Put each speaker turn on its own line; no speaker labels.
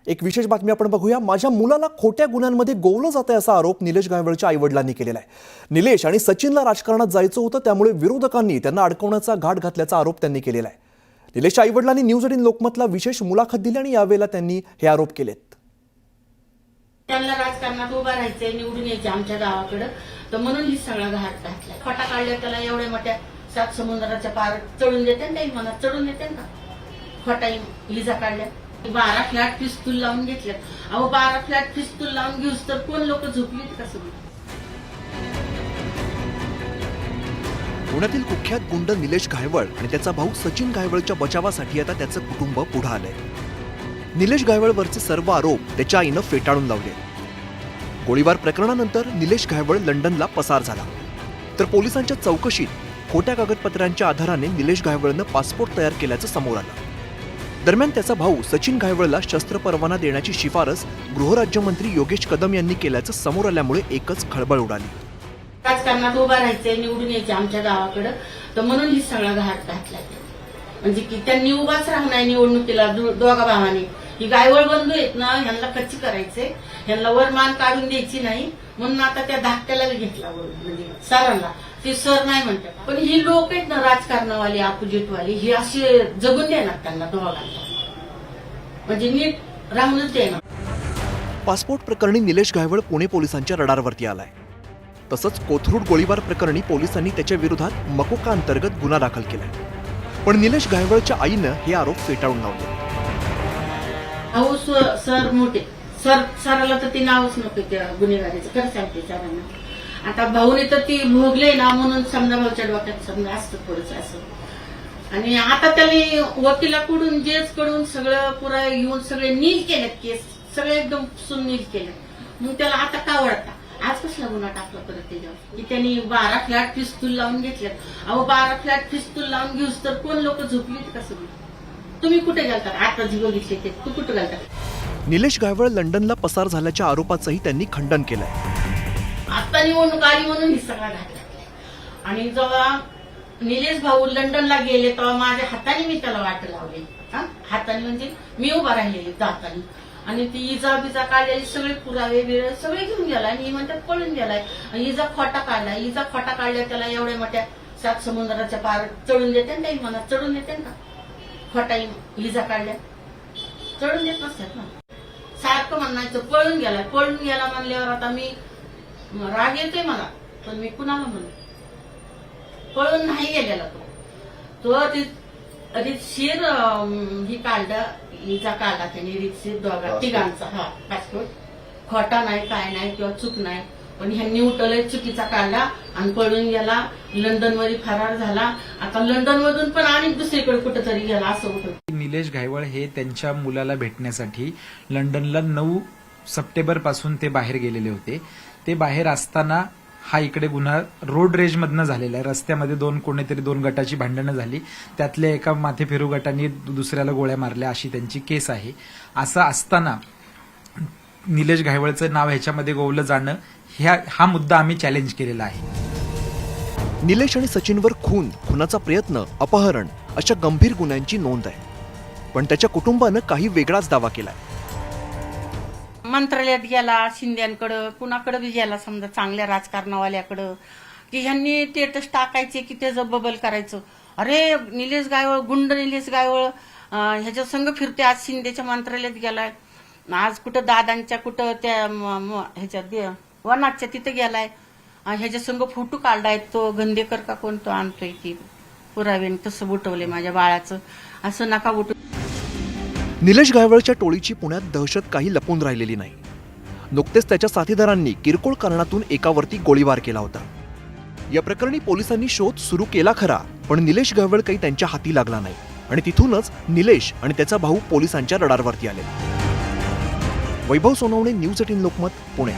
एक विशेष बातमी आपण बघूया। माझ्या मुलाला खोट्या गुन्ह्यांमध्ये गोवलं जातंय असा आरोप निलेश गायवळच्या आईवडिलांनी केलेला आहे। निलेश आणि सचिनला राजकारणात जायचं होतं, त्यामुळे विरोधकांनी त्यांना अडकवण्याचा घाट घातल्याचा आरोप त्यांनी केलेला आहे। निलेशच्या आईवडिलांनी न्यूज 18 लोकमतला विशेष मुलाखत दिली आणि यावेळेला त्यांनी हे आरोप केलेत।
त्यांना राजकारणात उभा राहायचंय, निवडून यायचे आमच्या गावाकडे, तर म्हणून ही सगळा घाट घातलाय। खोटा काढल्या त्याला एवढ्या मोठ्या 7 समुद्राच्या पार चढून देते ना, मनात चढून येते ना। खोटा इजा काढल्या, 12 फ्लॅट पिस्तूल लावून घेतल्यात। अहो 12 फ्लॅट पिस्तूल लावून घेऊस तर कोण लोक झोपलीत का सगळी?
पुण्यातील कुख्यात गुंड निलेश गायवळ आणि त्याचा भाऊ सचिन गायवळच्या बचावासाठी आता त्याचं कुटुंब पुढे आलंय। निलेश गायवळवरचे सर्व आरोप त्याच्या आईनं फेटाळून लावले। गोळीबार प्रकरणानंतर निलेश गायवळ लंडनला पसार झाला, तर पोलिसांच्या चौकशीत खोट्या कागदपत्रांच्या आधाराने निलेश गायवळनं पासपोर्ट तयार केल्याचं समोर आलं। दरम्यान त्याचा भाऊ सचिन गायवळला शस्त्र परवाना देण्याची शिफारस गृहराज्यमंत्री योगेश कदम यांनी केल्याचं समोर आल्यामुळे एकच खळबळ उडाली।
राजकारणात उभा राहायचंय, निवडून यायचे आमच्या गावाकडे, तर म्हणून ही सगळा घाट घातलाय। म्हणजे की त्यांनी उभाच राहू नये निवडणुकीला दोघा भावाने। ही गायवळ बंधू आहेत ना, ह्यांना कच्ची करायचे, ह्यांना वरमान काढून द्यायची नाही, म्हणून आता त्या धाकट्याला घेतला म्हणजे सरांना। ते सर नाही म्हणतात, पण ही लोक आहेत ना राजकारणावाली, अपोजिटवाली, ही असे जगून देणार त्यांना दोघांना, म्हणजे नीट राहूनच देणार।
पासपोर्ट प्रकरणी निलेश गायवळ पुणे पोलिसांच्या रडारवरती आलाय। तसंच कोथरूड गोळीबार प्रकरणी पोलिसांनी त्याच्या विरोधात मकोका अंतर्गत गुन्हा दाखल केलाय। पण निलेश गायवळच्या आईनं हे आरोप फेटाळून लावले।
अहो सर मोठे सराला तर ते नावच नको त्या गुन्हेगारीचं, खरं सांगते सरांना। आता भाऊने तर ती भोगले ना, म्हणून समजा भाऊच्या डोक्यात समजा असतं थोडंसं असं। आणि आता त्याने वकिलाकडून जेच कडून सगळं पुरा येऊन सगळे नील केलेत केस, सगळे एकदम सुनील केले। मग त्याला आता का वाटतं आज कसला गुन्हा टाकला परत त्याच्यावर, की त्यांनी 12 फ्लॅट पिस्तूल लावून घेतल्यात। अहो 12 फ्लॅट पिस्तूल लावून घेऊस तर कोण लोक झोपलीत का सगळी? तुम्ही कुठे गेलतात? आता जी बघितले ते तू कुठे गेलतात?
निलेश गायवळ लंडनला पसार झाल्याच्या आरोपाचंही त्यांनी खंडन केलंय।
आता निवडणूक आली म्हणून ही सगळा घात घातला। आणि जेव्हा निलेश भाऊ लंडनला गेले तेव्हा माझ्या हाताने मी त्याला वाट लावली, हाताने म्हणजे मी उभा राहिलेली जाताना, आणि ती इजा बिजा काढलेली सगळे पुरावे बिरे सगळे घेऊन गेला आणि म्हणतात पळून गेलाय। इजा खोटा काढला, इजा खोटा काढल्या त्याला एवढ्या मोठ्या 7 समुद्राच्या पार चढून देते ना, मनात चढून येते ना। खोटा इजा काढल्या चढून देत नसतात ना, सारखं म्हणायचं पळून गेला म्हणल्यावर आता मी राग येतोय मला, पण मी कुणाला म्हणू? पळून नाही गेलेला तो रीतशीर ही काढला, इजा काढला त्याने रीतशीर दोघा तिघांचा पासपोर्ट। खोटा नाही, काय नाही किंवा चूक नाही, पण ह्यांनी उठवलंय चुकीचा काढला आणि पळून गेला, लंडनमध्ये फरार झाला। आता लंडन मधून पण आणि दुसरीकडे कुठेतरी गेला असं होतं।
निलेश गायवळ हे त्यांच्या मुलाला भेटण्यासाठी लंडनला 9 सप्टेंबर पासून ते बाहेर गेलेले होते। ते बाहेर असताना हा इकडे गुन्हा रोड रेज मधनं झालेला आहे। रस्त्यामध्ये कोणीतरी 2 गटाची भांडणं झाली, त्यातल्या एका माथेफिरू गटाने दुसऱ्याला गोळ्या मारल्या अशी त्यांची केस आहे। असं असताना निलेश गायवळचं नाव ह्याच्यामध्ये गोवलं जाणं हा मुद्दा आम्ही चॅलेंज केलेला आहे।
निलेश आणि सचिनवर खुनाचा प्रयत्न, अपहरण अशा गंभीर गुन्ह्यांची नोंद आहे, पण त्याच्या कुटुंबानं काही वेगळाच दावा केलाय।
मंत्रालयात गेला, शिंद्यांकडं कुणाकडे बी गेला, समजा चांगल्या राजकारणावाल्याकडं, की ह्यांनी स्टेटस टाकायचे की त्याचं बबल करायचं। अरे निलेश गायवळ, गुंड निलेश गायवळ ह्याच्या संघ फिरते, आज शिंदेच्या मंत्रालयात गेलाय, आज कुठं दादांच्या कुठं त्या ह्याच्यात वनाच्या तिथे गेलाय, ह्याच्या संघ फोटो काढलाय, तो गंदेकर का कोणतो आणतोय की पुरावे तसं उठवले माझ्या बाळाचं, असं नका उठू।
निलेश गायवळच्या टोळीची पुण्यात दहशत काही लपून राहिलेली नाही। नुकतेच त्याच्या साथीदारांनी किरकोळ कारणातून एकावरती गोळीबार केला होता। या प्रकरणी पोलिसांनी शोध सुरू केला खरा, पण निलेश गायवळ काही त्यांच्या हाती लागला नाही आणि तिथूनच निलेश आणि त्याचा भाऊ पोलिसांच्या रडारवरती आले। वैभव सोनवणे, न्यूज 18 लोकमत, पुणे।